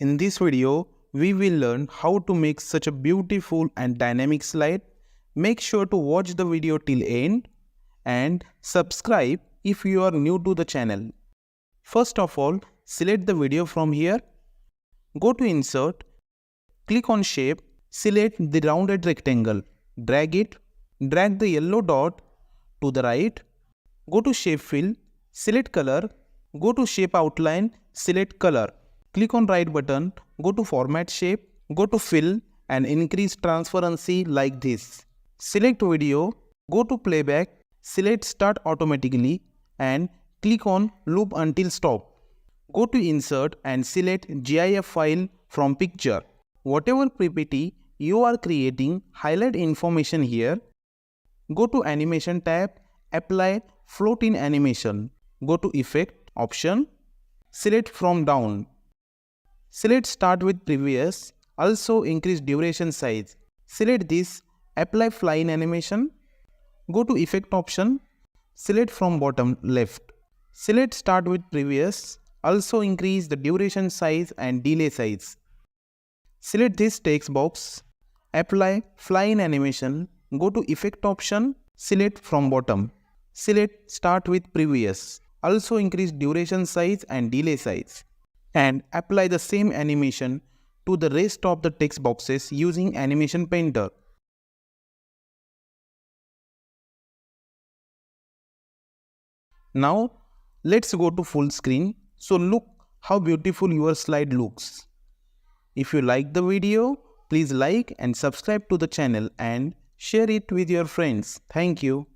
In this video, we will learn how to make such a beautiful and dynamic slide. Make sure to watch the video till end and subscribe if you are new to the channel. First of all, select the video from here. Go to Insert, click on Shape, select the rounded rectangle. Drag it, drag the yellow dot to the right. Go to Shape Fill, select Color, go to Shape Outline, select Color. Click on right button, go to Format Shape, go to Fill and increase transparency like this. Select Video, go to Playback, select Start Automatically and click on Loop until Stop. Go to Insert and select GIF file from Picture. Whatever PPT you are creating, highlight information here. Go to Animation tab, apply Float in Animation. Go to Effect option, select from down. Select Start with Previous, also increase duration size. Select this, apply Fly in Animation. Go to Effect option, select from bottom left. Select Start with Previous, also increase the duration size and delay size. Select this text box, apply Fly in Animation. Go to Effect option, select from bottom. Select Start with Previous, also increase duration size and delay size. And apply the same animation to the rest of the text boxes using Animation Painter. Now let's go to full screen. So look how beautiful your slide looks. If you like the video, please like and subscribe to the channel and share it with your friends. Thank you.